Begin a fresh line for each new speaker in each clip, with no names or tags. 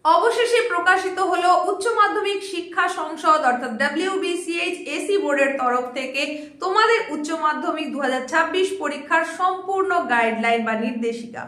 অবশেষে প্রকাশিত হলো উচ্চ মাধ্যমিক শিক্ষা সংসদ অর্থাৎ WBCHSE বোর্ডের তরফ থেকে তোমাদের উচ্চ মাধ্যমিক 2026 পরীক্ষার সম্পূর্ণ গাইডলাইন বা নির্দেশিকা।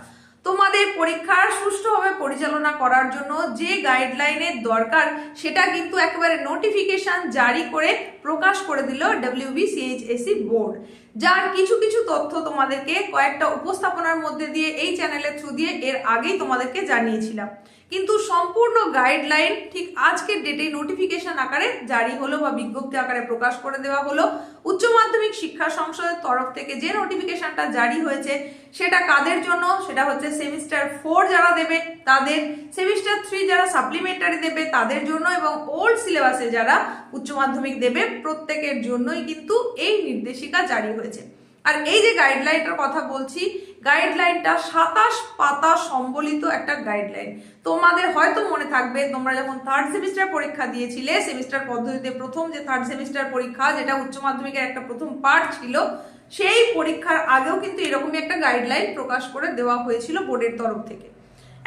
তোমাদের পরীক্ষার সুষ্ঠুভাবে পরিচালনা করার জন্য যে গাইডলাইনের দরকার সেটা কিন্তু একেবারে নোটিফিকেশন জারি করে প্রকাশ করে দিল WBCHSE বোর্ড, যার কিছু কিছু তথ্য তোমাদেরকে কয়েকটা উপস্থাপনার মধ্যে দিয়ে এই চ্যানেলের থ্রু দিয়ে এর আগেই তোমাদেরকে জানিয়েছিলাম, কিন্তু সম্পূর্ণ গাইডলাইন ঠিক আজকের ডেটে নোটিফিকেশন আকারে জারি হলো বা বিজ্ঞপ্তি আকারে প্রকাশ করে দেওয়া হলো। উচ্চ মাধ্যমিক শিক্ষা সংসদের তরফ থেকে যে নোটিফিকেশনটা জারি হয়েছে সেটা কাদের জন্য, সেটা হচ্ছে সেমিস্টার 4 যারা দেবে তাদের, সেমিস্টার 3 যারা সাপ্লিমেন্টারি দেবে তাদের জন্য, এবং ওল্ড সিলেবাসে যারা উচ্চ মাধ্যমিক দেবে প্রত্যেকের জন্যই কিন্তু এই নির্দেশিকা জারি হয়েছে। আর এই যে গাইডলাইনটার কথা বলছি, গাইডলাইনটা 27 পাতা সম্বলিত একটা গাইডলাইন। তোমাদের হয়তো মনে থাকবে তোমরা যখন থার্ড সেমিস্টার পরীক্ষা দিয়েছিলে, সেমিস্টার পদ্ধতিতে প্রথম যে থার্ড সেমিস্টার পরীক্ষা যেটা উচ্চ মাধ্যমিকের একটা প্রথম পার্ট ছিল, সেই পরীক্ষার আগেও কিন্তু এরকমই একটা গাইডলাইন প্রকাশ করে দেওয়া হয়েছিল বোর্ডের তরফ থেকে।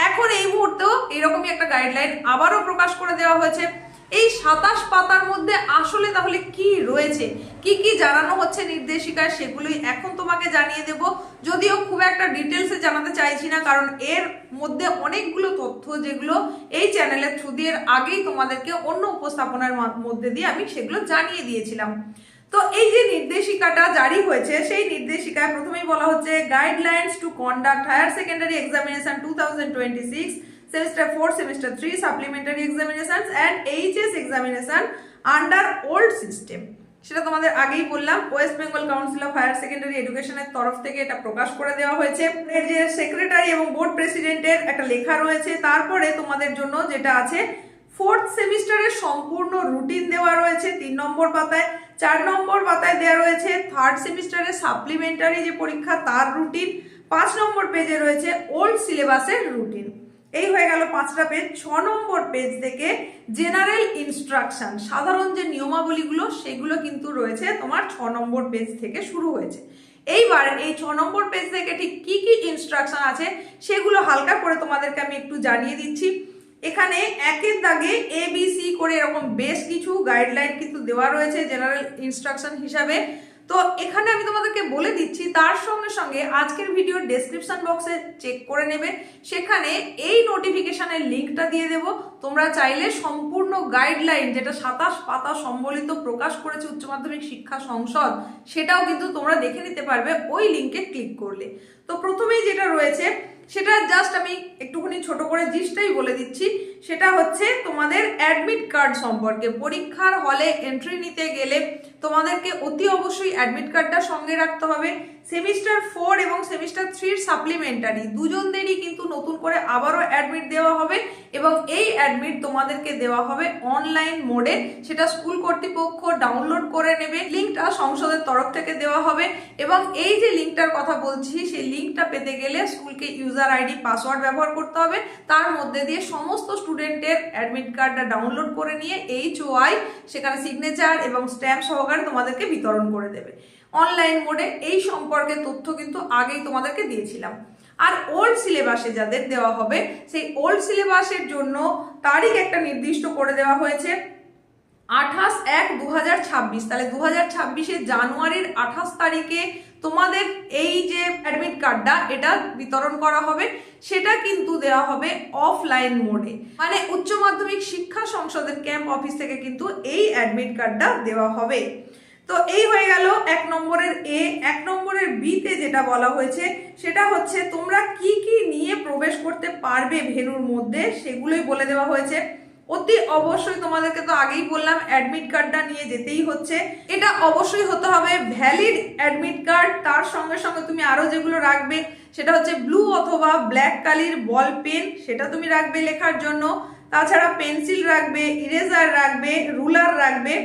এখন এই মুহূর্তেও এরকমই একটা গাইডলাইন আবারও প্রকাশ করে দেওয়া হয়েছে। এই 27 পাতার মধ্যে আসলে তাহলে কি রয়েছে, কি কি জানানো হচ্ছে নির্দেশিকায়, সেগুলোই এখন তোমাকে জানিয়ে দেব। যদিও খুব একটা ডিটেলসে জানাতে চাইছি না, কারণ এর মধ্যে অনেকগুলো তথ্য যেগুলো এই চ্যানেলের থ্রু দিয়ে আগেই তোমাদেরকে অন্য উপস্থাপনার মধ্যে দিয়ে আমি সেগুলো জানিয়ে দিয়েছিলাম। তো এই যে নির্দেশিকাটা জারি হয়েছে, সেই নির্দেশিকায় প্রথমেই বলা হচ্ছে guidelines to conduct higher secondary examination 2026 semester 4 semester 3 supplementary examinations and HS examination under old system। সেটা তোমাদের আগেই বললাম, West Bengal council of higher secondary এডুকেশনের তরফ থেকে এটা প্রকাশ করে দেওয়া হয়েছে। এর যে সেক্রেটারি এবং বোর্ড প্রেসিডেন্টের একটা লেখা রয়েছে, তারপরে তোমাদের জন্য যেটা আছে ফোর্থ সেমিস্টারের সম্পূর্ণ রুটিন দেওয়া রয়েছে 3 নম্বর পাতায়। 4 নম্বর পাতায় দেওয়া রয়েছে থার্ড সেমিস্টারের সাপ্লিমেন্টারি যে পরীক্ষা তার রুটিন। 5 নম্বর পেজে রয়েছে ওল্ড সিলেবাসের রুটিন। এই হয়ে গেল 5টা পেজ। 6 নম্বর পেজ থেকে জেনারেল ইনস্ট্রাকশন, সাধারণ যে নিয়মাবলীগুলো সেগুলো কিন্তু রয়েছে তোমার 6 নম্বর পেজ থেকে শুরু হয়েছে। এইবার এই 6 নম্বর পেজ থেকে ঠিক কি কি ইনস্ট্রাকশন আছে সেগুলো হালকা করে তোমাদেরকে আমি একটু জানিয়ে দিচ্ছি। এখানে একের দাগে ABC করে এরকম বেশ কিছু গাইডলাইন কিন্তু দেওয়া রয়েছে জেনারেল ইনস্ট্রাকশন হিসাবে। তো এখানে আমি তোমাদেরকে বলে দিচ্ছি, তার সঙ্গে সঙ্গে আজকের ভিডিওর ডেসক্রিপশন বক্সে চেক করে নেবে, সেখানে এই নোটিফিকেশনের লিঙ্কটা দিয়ে দেব। তোমরা চাইলে সম্পূর্ণ গাইডলাইন যেটা 27 পাতা সম্বলিত প্রকাশ করেছে উচ্চ মাধ্যমিক শিক্ষা সংসদ, সেটাও কিন্তু তোমরা দেখে নিতে পারবে ওই লিঙ্কে ক্লিক করলে। তো প্রথমেই যেটা রয়েছে সেটা জাস্ট আমি একটুখানি ছোট করে জিনিসটাই বলে দিচ্ছি। সেটা হচ্ছে তোমাদের অ্যাডমিট কার্ড সম্পর্কে। পরীক্ষার হলে এন্ট্রি নিতে গেলে তোমাদেরকে অতি অবশ্যই অ্যাডমিট কার্ডটা সঙ্গে রাখতে হবে। সেমিস্টার 4 এবং সেমিস্টার 3 সাপ্লিমেন্টারি দুজনদেরই কিন্তু নতুন করে আবারও অ্যাডমিট দেওয়া হবে, এবং এই অ্যাডমিট তোমাদেরকে দেওয়া হবে অনলাইন মোডে। সেটা স্কুল কর্তৃপক্ষ ডাউনলোড করে নেবে, লিঙ্কটা সংসদের তরফ থেকে দেওয়া হবে। এবং এই যে লিঙ্কটার কথা বলছি, সেই লিঙ্কটা পেতে গেলে স্কুলকে ইউজার আইডি পাসওয়ার্ড ব্যবহার করতে হবে। তার মধ্যে দিয়ে সমস্ত স্টুডেন্টের অ্যাডমিট কার্ডটা ডাউনলোড করে নিয়ে HOI সেখানে সিগনেচার এবং স্ট্যাম্প সহকারে তোমাদেরকে বিতরণ করে দেবে অনলাইন মোডে। এই সম্পর্কে তথ্য কিন্তু আগেই তোমাদেরকে দিয়েছিলাম। আর ওল্ড সিলেবাসে যাদের দেওয়া হবে, সেই ওল্ড সিলেবাসের জন্য তারিখ একটা নির্দিষ্ট করে দেওয়া হয়েছে 28/1/2026। তাহলে 2026 জানুয়ারির 28 তারিখে তোমাদের এই যে অ্যাডমিট কার্ডটা এটা বিতরণ করা হবে, সেটা কিন্তু দেওয়া হবে অফলাইন মোডে, মানে উচ্চ মাধ্যমিক শিক্ষা সংসদের ক্যাম্প অফিস থেকে কিন্তু এই অ্যাডমিট কার্ডটা দেওয়া হবে। তো এই হয়ে গেল 1 নম্বরের এ। 1 নম্বরের বিতে যেটা বলা হয়েছে সেটা হচ্ছে তোমরা কি কি নিয়ে প্রবেশ করতে পারবে ভেন্যুর মধ্যে, সেগুলোই বলে দেওয়া হয়েছে। অতি অবশ্যই তোমাদেরকে তো আগেই বললাম অ্যাডমিট কার্ডটা নিয়ে যেতেই হচ্ছে। এটা অবশ্যই হতে হবে ভ্যালিড অ্যাডমিট কার্ড। তার সঙ্গে সঙ্গে তুমি আরো যেগুলো রাখবে সেটা হচ্ছে ব্লু অথবা ব্ল্যাক কালির বল পেন, সেটা তুমি রাখবে লেখার জন্য। তাছাড়া পেন্সিল রাখবে, ইরেজার রাখবে, রুলার রাখবে।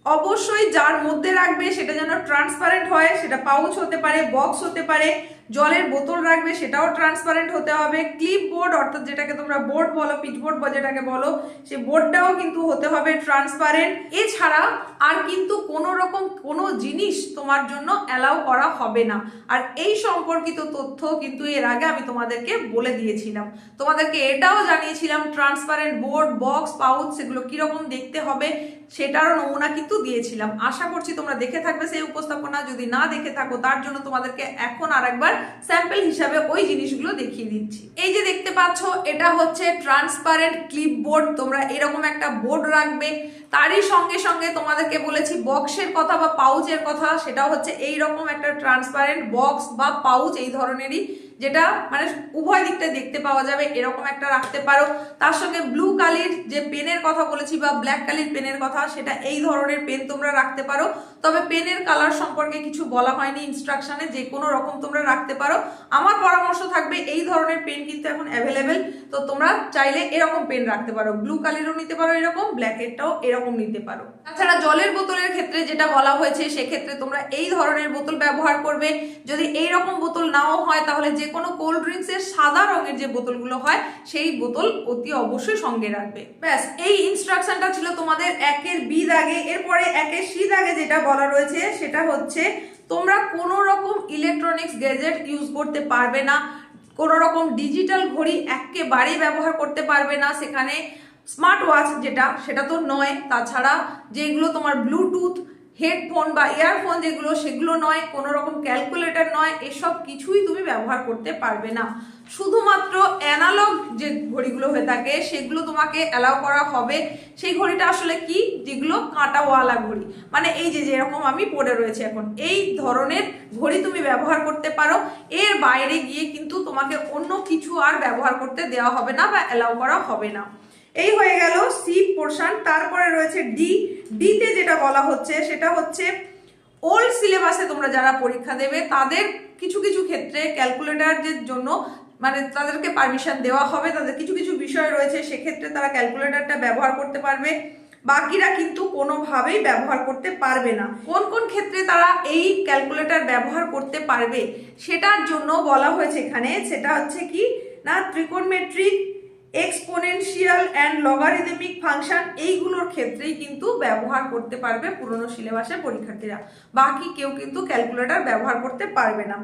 অবশ্যই যার মধ্যে রাখবে সেটা যেন ট্রান্সপারেন্ট হয়, সেটা পাউচ হতে পারে, বক্স হতে পারে। জলের বোতল রাখবে সেটাও ট্রান্সপারেন্ট হতে হবে। ক্লিপ বোর্ড অর্থাৎ যেটাকে তোমরা বোর্ড বলো, পিচবোর্ড বা যেটাকে বলো, সেই বোর্ডটাও কিন্তু হতে হবে ট্রান্সপারেন্ট। এছাড়া আর কিন্তু কোনো রকম কোনো জিনিস তোমার জন্য অ্যালাউ করা হবে না। আর এই সম্পর্কিত তথ্য কিন্তু এর আগে আমি তোমাদেরকে বলে দিয়েছিলাম। তোমাদেরকে এটাও জানিয়েছিলাম ট্রান্সপারেন্ট বোর্ড, বক্স, পাউচ সেগুলো কিরকম দেখতে হবে সেটারও নমুনা কিন্তু দিয়েছিলাম। আশা করছি তোমরা দেখে থাকবে সেই উপস্থাপনা। যদি না দেখে থাকো তার জন্য তোমাদেরকে এখন আরেকবার স্যাম্পল হিসাবে ওই জিনিসগুলো দেখিয়ে দিচ্ছি। এই যে দেখতে পাচ্ছ এটা হচ্ছে ট্রান্সপারেন্ট ক্লিপ বোর্ড। তোমরা এরকম একটা বোর্ড রাখবে। তারই সঙ্গে সঙ্গে তোমাদেরকে বলেছি বক্সের কথা বা পাউচের কথা, সেটাও হচ্ছে এইরকম একটা ট্রান্সপারেন্ট বক্স বা পাউচ এই ধরনেরই, যেটা মানে উভয় দিকটা দেখতে পাওয়া যাবে, এরকম একটা রাখতে পারো। তার সঙ্গে ব্লু কালির যে পেনের কথা বলেছি বা ব্ল্যাক কালির পেনের কথা, সেটা এই ধরনের পেন তোমরা রাখতে পারো। তবে পেনের কালার সম্পর্কে কিছু বলা হয়নি ইনস্ট্রাকশনে, যে কোনো রকম তোমরা রাখতে পারো। আমার পরামর্শ থাকবে এই ধরনের পেন কিন্তু এখন অ্যাভেলেবেল, তো তোমরা চাইলে এরকম পেন রাখতে পারো। ব্লু কালিরও নিতে পারো এরকম, ব্ল্যাকেরটাও এরকম নিতে পারো। তাছাড়া জলের বোতলের ক্ষেত্রে যেটা বলা হয়েছে সেক্ষেত্রে তোমরা এই ধরনের বোতল ব্যবহার করবে। যদি এই রকম বোতল নাও হয় তাহলে যে কোনো কোল্ড ড্রিঙ্কস এর সাদা রঙের যে বোতলগুলো হয় সেই বোতল অতি অবশ্যই সঙ্গে রাখবে। ব্যাস, এই ইনস্ট্রাকশনটা ছিল তোমাদের একের বি দাগে। এরপরে একের সি দাগে যেটা বলা রয়েছে সেটা হচ্ছে তোমরা কোনো রকম ইলেকট্রনিক্স গ্যাজেট ইউজ করতে পারবে না। কোনো রকম ডিজিটাল ঘড়ি একেবারেই ব্যবহার করতে পারবে না। সেখানে স্মার্ট ওয়াচ যেটা সেটা তো নয়, তাছাড়া যেগুলো তোমার ব্লুটুথ হেডফোন বা ইয়ারফোন যেগুলো সেগুলো নয়, কোনো রকম ক্যালকুলেটর নয়, এসব কিছুই তুমি ব্যবহার করতে পারবে না। শুধুমাত্র অ্যানালগ যে ঘড়িগুলো হয়ে থাকে সেগুলো তোমাকে অ্যালাউ করা হবে। সেই ঘড়িটা আসলে কি, যেগুলো কাঁটাওয়ালা ঘড়ি, মানে এই যে যেরকম আমি পরে রয়েছে এখন, এই ধরনের ঘড়ি তুমি ব্যবহার করতে পারো। এর বাইরে গিয়ে কিন্তু তোমাকে অন্য কিছু আর ব্যবহার করতে দেওয়া হবে না বা অ্যালাউ করা হবে না। এই হয়ে গেল সি পোর্শন। তারপরে রয়েছে ডি। ডিতে যেটা বলা হচ্ছে সেটা হচ্ছে ওল্ড সিলেবাসে তোমরা যারা পরীক্ষা দেবে তাদের কিছু কিছু ক্ষেত্রে ক্যালকুলেটরের জন্য মানে তাদেরকে পারমিশন দেওয়া হবে। তাদের কিছু কিছু বিষয় রয়েছে সেক্ষেত্রে তারা ক্যালকুলেটরটা ব্যবহার করতে পারবে, বাকিরা কিন্তু কোনোভাবেই ব্যবহার করতে পারবে না। কোন কোন ক্ষেত্রে তারা এই ক্যালকুলেটর ব্যবহার করতে পারবে সেটার জন্য বলা হয়েছে এখানে, সেটা হচ্ছে কি না ত্রিকোণমেট্রিক, এক্সপোনেনশিয়াল অ্যান্ড লগারিদমিক ফাংশন, এইগুলোর ক্ষেত্রেই কিন্তু ব্যবহার করতে পারবে পুরনো সিলেবাসের পরীক্ষার্থীরা। বাকি কেউ কিন্তু ক্যালকুলেটর ব্যবহার করতে পারবে না।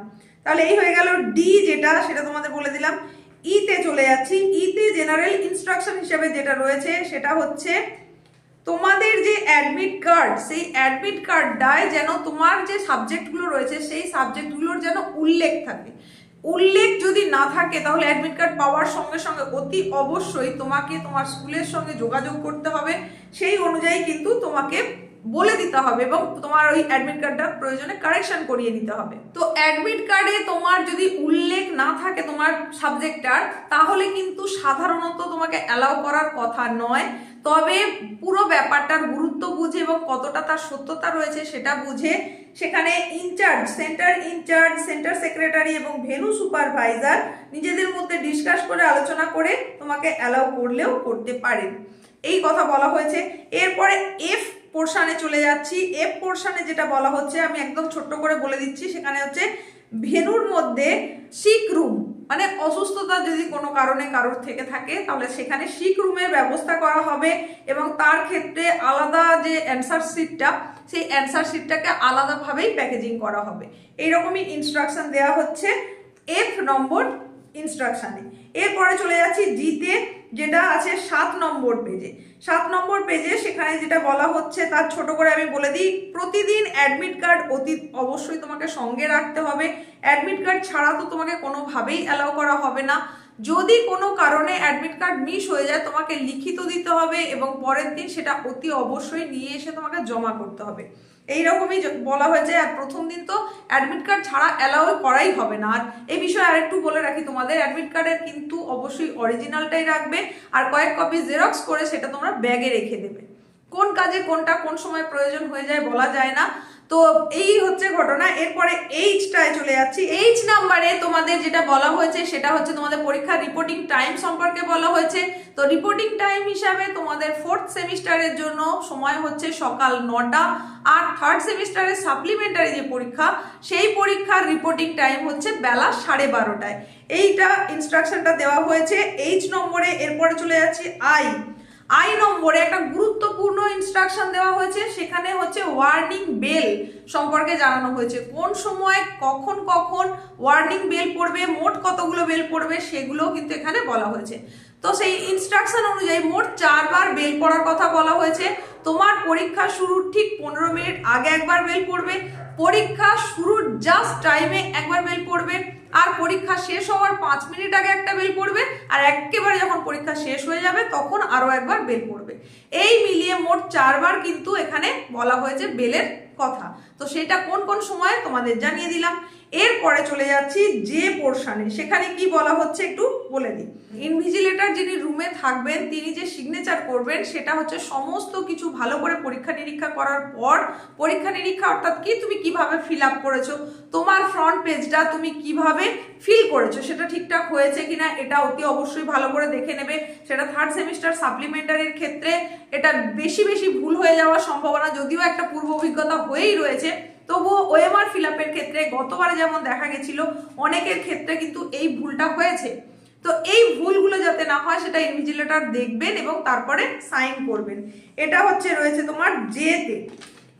তাহলে এই হয়ে গেল ডি যেটা, সেটা তোমাদের বলে দিলাম। ইতে চলে যাচ্ছি। ইতে জেনারেল ইনস্ট্রাকশন হিসেবে যেটা রয়েছে সেটা হচ্ছে তোমাদের যে অ্যাডমিট কার্ড, সেই অ্যাডমিট কার্ডটায় যেন তোমার যে সাবজেক্টগুলো রয়েছে সেই সাবজেক্টগুলোর যেন উল্লেখ থাকে। উল্লেখ যদি না থাকে তাহলে অ্যাডমিট কার্ড পাওয়ার সঙ্গে সঙ্গে অতি অবশ্যই তোমাকে তোমার স্কুলের সঙ্গে যোগাযোগ করতে হবে। সেই অনুযায়ী কিন্তু তোমাকে বলে দিতে হবে এবং তোমার ওই অ্যাডমিট কার্ডটা প্রয়োজনে কারেকশন করিয়ে নিতে হবে। তো অ্যাডমিট কার্ডে তোমার যদি উল্লেখ না থাকে তোমার সাবজেক্টটার, তাহলে কিন্তু সাধারণত তোমাকে অ্যালাউ করার কথা নয়। তবে পুরো ব্যাপারটার গুরুত্ব বুঝে এবং কতটা তার সত্যতা রয়েছে সেটা বুঝে সেখানে ইনচার্জ, সেন্টার সেক্রেটারি এবং ভেন্যু সুপারভাইজার নিজেদের মধ্যে ডিসকাস করে আলোচনা করে তোমাকে অ্যালাউ করলেও করতে পারেন, এই কথা বলা হয়েছে। এরপরে এফ পোর্শনে চলে যাচ্ছি। এফ পোর্শনে যেটা বলা হচ্ছে আমি একদম ছোট্ট করে বলে দিচ্ছি, সেখানে হচ্ছে ভেন্যুর মধ্যে সিক রুম, মানে অসুস্থতা যদি কোনো কারণে কারোর থেকে থাকে তাহলে সেখানে সিক রুমের ব্যবস্থা করা হবে এবং তার ক্ষেত্রে আলাদা যে অ্যান্সার শিটটা, সেই অ্যান্সার শিটটাকে আলাদাভাবেই প্যাকেজিং করা হবে। এইরকমই ইনস্ট্রাকশন দেওয়া হচ্ছে এফ নম্বর ইনস্ট্রাকশনে। এরপরে চলে যাচ্ছি জিতে, যেটা আছে 7 নম্বর পেজে। 7 নম্বর পেজে সেখানে যেটা বলা হচ্ছে তার ছোট করে আমি বলে দিই। প্রতিদিন অ্যাডমিট কার্ড অতি অবশ্যই তোমাকে সঙ্গে রাখতে হবে। অ্যাডমিট কার্ড ছাড়া তো তোমাকে কোনোভাবেই অ্যালাউ করা হবে না। যদি কোনো কারণে অ্যাডমিট কার্ড মিস হয়ে যায় তোমাকে লিখিত দিতে হবে এবং পরের দিন সেটা অতি অবশ্যই নিয়ে এসে তোমাকে জমা করতে হবে। এইরকমই বলা হয়েছে। আর প্রথম দিন তো অ্যাডমিট কার্ড ছাড়া অ্যালাউ করাই হবে না। আর এই বিষয়ে আরেকটু বলে রাখি, তোমাদের অ্যাডমিট কার্ডের কিন্তু অবশ্যই অরিজিনালটাই রাখবে আর কয়েক কপি জেরক্স করে সেটা তোমরা ব্যাগে রেখে দেবে। কোন কাজে কোনটা কোন সময় প্রয়োজন হয়ে যায় বলা যায় না, তো এই হচ্ছে ঘটনা। এরপরে এইচটায় চলে যাচ্ছি। এইচ নাম্বারে তোমাদের যেটা বলা হয়েছে সেটা হচ্ছে তোমাদের পরীক্ষার রিপোর্টিং টাইম সম্পর্কে বলা হয়েছে। তো রিপোর্টিং টাইম হিসাবে তোমাদের 4th সেমিস্টারের জন্য সময় হচ্ছে সকাল 9টা, আর 3rd সেমিস্টারের সাপ্লিমেন্টারি যে পরীক্ষা সেই পরীক্ষার রিপোর্টিং টাইম হচ্ছে বেলা 12:30টায়। এইটা ইনস্ট্রাকশনটা দেওয়া হয়েছে এইচ নম্বরে। এরপরে চলে যাচ্ছি আই নম্বরে একটা গুরুত্বপূর্ণ ইনস্ট্রাকশন দেওয়া হয়েছে। সেখানে হচ্ছে ওয়ার্নিং বেল সম্পর্কে জানানো হয়েছে, কোন সময় কখন কখন ওয়ার্নিং বেল পড়বে, মোট কতগুলো বেল পড়বে সেগুলো কিন্তু এখানে বলা হয়েছে। তো সেই ইনস্ট্রাকশন অনুযায়ী মোট 4 বার বেল পড়ার কথা বলা হয়েছে। তোমার পরীক্ষা শুরুর ঠিক 15 মিনিট আগে একবার বেল পড়বে, পরীক্ষা শুরুর জাস্ট টাইমে একবার বেল পড়বে, আর পরীক্ষা শেষ হওয়ার 5 মিনিট আগে একটা বেল পড়বে, আর একেবারে যখন পরীক্ষা শেষ হয়ে যাবে তখন আরো একবার বেল পড়বে। এই মিলিয়ে মোট 4 বার কিন্তু এখানে বলা হয়েছে বেলের কথা। তো সেটা কোন কোন সময় তোমাদের জানিয়ে দিলাম। এরপরে চলে যাচ্ছি যে পোর্শনে, সেখানে কি বলা হচ্ছে একটু বলে দিই। ইনভিজিলেটর যিনি রুমে থাকবেন তিনি যে সিগনেচার করবেন সেটা হচ্ছে সমস্ত কিছু ভালো করে পরীক্ষা নিরীক্ষা করার পর, পরীক্ষা নিরীক্ষা অর্থাৎ কি তুমি কিভাবে ফিল আপ করেছো, তোমার ফ্রন্ট পেজটা তুমি কিভাবে ফিল করেছো সেটা ঠিকঠাক হয়েছে কিনা এটা অতি অবশ্যই ভালো করে দেখে নেবে। সেটা 3rd সেমিস্টার সাপ্লিমেন্টারির ক্ষেত্রে এটা বেশি ভুল হয়ে যাওয়ার সম্ভাবনা, যদিও একটা পূর্ব অভিজ্ঞতা হয়েই রয়েছে, তবুও ওএমআর ফিল আপের ক্ষেত্রে গতবারে যেমন দেখা গেছিল অনেকের ক্ষেত্রে কিন্তু এই ভুলটা হয়েছে। তো এই ভুলগুলো যাতে না হয় সেটা ইনভিজিলেটর দেখবেন এবং তারপরে সাইন করবেন। এটা হচ্ছে রয়েছে তোমার জেতে।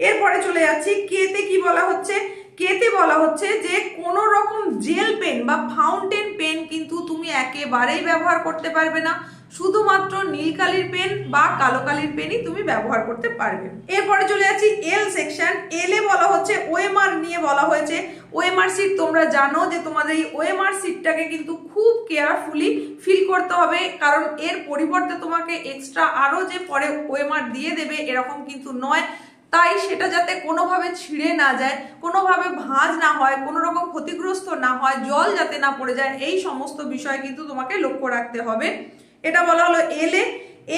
এরপরে চলে যাচ্ছি কেতে। কি বলা হচ্ছে? কেতে বলা হচ্ছে যে কোনো রকম জেল পেন বা ফাউন্টেন পেন কিন্তু তুমি একেবারেই ব্যবহার করতে পারবে না, শুধুমাত্র নীল কালির পেন বা কালো কালির পেনই তুমি ব্যবহার করতে পারবে। এরপরে চলে যাচ্ছি এল সেকশন। এলে বলা হচ্ছে ওএমআর নিয়ে বলা হয়েছে। ওএমআর সিট তোমরা জানো যে তোমাদের এই ওএমআর সিটটাকে কিন্তু খুব কেয়ারফুলি ফিল করতে হবে, কারণ এর পরিবর্তে তোমাকে এক্সট্রা আরো যে পরে ওএমআর দিয়ে দেবে এরকম কিন্তু নয়। তাই সেটা যাতে কোনোভাবে ছিঁড়ে না যায়, কোনোভাবে ভাঁজ না হয়, কোনো রকম ক্ষতিগ্রস্ত না হয়, জল যাতে না পড়ে যায়, এই সমস্ত বিষয় কিন্তু তোমাকে লক্ষ্য রাখতে হবে। এটা বলা হলো এলে।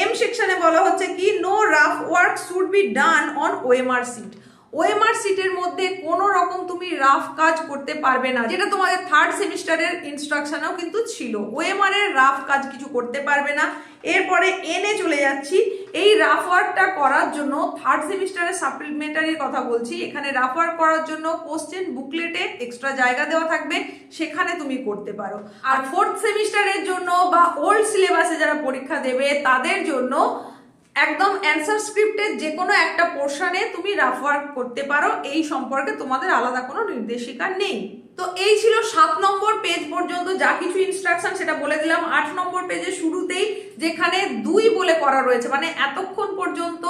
এম সেকশনে বলা হচ্ছে কি no rough work should be done on OMR sheet. OMR সিটের মধ্যে কোনো রকম তুমি রাফ কাজ করতে পারবে না, যেটা তোমাদের 3rd সেমিস্টারের ইনস্ট্রাকশনেও কিন্তু ছিল। ওএমআর এর রাফ কাজ কিছু করতে পারবে না। এরপরে এনে চলে যাচ্ছি। এই রাফ ওয়ার্কটা করার জন্য 3rd সেমিস্টারের সাপ্লিমেন্টারির কথা বলছি, এখানে রাফ ওয়ার্ক করার জন্য কোশ্চেন বুকলেটে এক্সট্রা জায়গা দেওয়া থাকবে, সেখানে তুমি করতে পারো। আর 4th সেমিস্টারের জন্য বা ওল্ড সিলেবাসে যারা পরীক্ষা দেবে তাদের জন্য একদম অ্যান্সার স্ক্রিপ্টের যে কোনো একটা পোর্শনে তুমি রাফ ওয়ার্ক করতে পারো, এই সম্পর্কে তোমাদের আলাদা কোনো নির্দেশিকা নেই। তো এই ছিল 7 নম্বর পেজ পর্যন্ত যা কিছু ইনস্ট্রাকশন সেটা বলে দিলাম। 8 নম্বর পেজের শুরুতেই যেখানে 2 বলে করা রয়েছে, মানে এতক্ষণ পর্যন্ত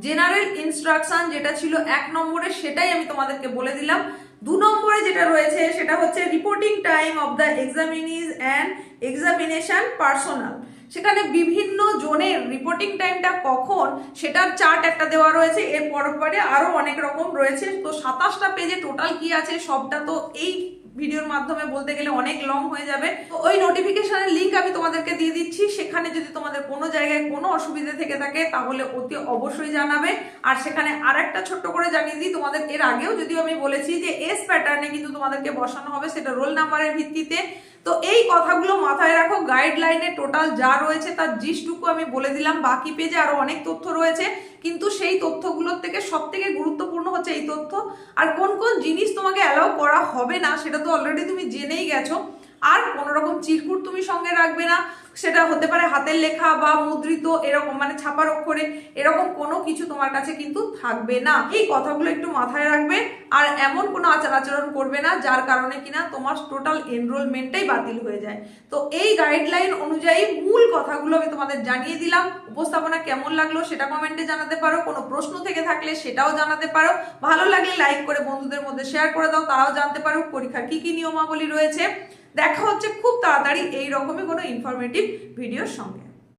জেনারেল ইনস্ট্রাকশন যেটা ছিল 1 নম্বরে সেটাই আমি তোমাদেরকে বলে দিলাম। 2 নম্বরে যেটা রয়েছে সেটা হচ্ছে reporting time of the examinees and examination personal. সেখানে বিভিন্ন জোনের রিপোর্টিং টাইমটা কখন সেটার চার্ট একটা দেওয়া রয়েছে। এর পরে আরো অনেক রকম রয়েছে। তো 27টা পেজে টোটাল কি আছে সবটা তো এই ভিডিওর মাধ্যমে বলতে গেলে অনেক লং হয়ে যাবে। তো ওই নোটিফিকেশনের লিংক আমি তোমাদেরকে দিয়ে দিচ্ছি, সেখানে যদি তোমাদের কোনো জায়গায় কোনো অসুবিধা থেকে থাকে তাহলে অতি অবশ্যই জানাবে। আর সেখানে আরেকটা ছোট্ট করে জানিয়ে দিই, তোমাদের এর আগেও যদিও আমি বলেছি যে এস প্যাটার্নে কিন্তু তোমাদেরকে বসানো হবে, সেটা রোল নাম্বারের ভিত্তিতে। তো এই কথাগুলো মাথায় রাখো। গাইডলাইনে টোটাল যা রয়েছে তার জিস্টুকু আমি বলে দিলাম, বাকি পেজে আরো অনেক তথ্য রয়েছে, কিন্তু সেই তথ্যগুলোর থেকে সব থেকে গুরুত্বপূর্ণ হচ্ছে এই তথ্য। আর কোন কোন জিনিস তোমাকে অ্যালাউ করা হবে না সেটা তো অলরেডি তুমি জেনেই গেছো। আর কোনো রকম চিরকুট তুমি সঙ্গে রাখবে না, সেটা হতে পারে হাতের লেখা বা মুদ্রিত এরকম মানে ছাপার অক্ষরে, এরকম কোনো কিছু তোমার কাছে কিন্তু থাকবে না। এই কথাগুলো একটু মাথায় রাখবে। আর এমন কোনো আচার আচরণ করবে না যার কারণে কিনা তোমার টোটাল এনরোলমেন্টটাই বাতিল হয়ে যায়। তো এই গাইডলাইন অনুযায়ী মূল কথাগুলো আমি তোমাদের জানিয়ে দিলাম। উপস্থাপনা কেমন লাগলো সেটা কমেন্টে জানাতে পারো, কোনো প্রশ্ন থেকে থাকলে সেটাও জানাতে পারো। ভালো লাগলে লাইক করে বন্ধুদের মধ্যে শেয়ার করে দাও, তারাও জানতে পারো পরীক্ষার কি কি নিয়মাবলী রয়েছে। দেখা হচ্ছে খুব তাড়াতাড়ি এই রকমই কোনো ইনফরমেটিভ ভিডিওর সঙ্গে।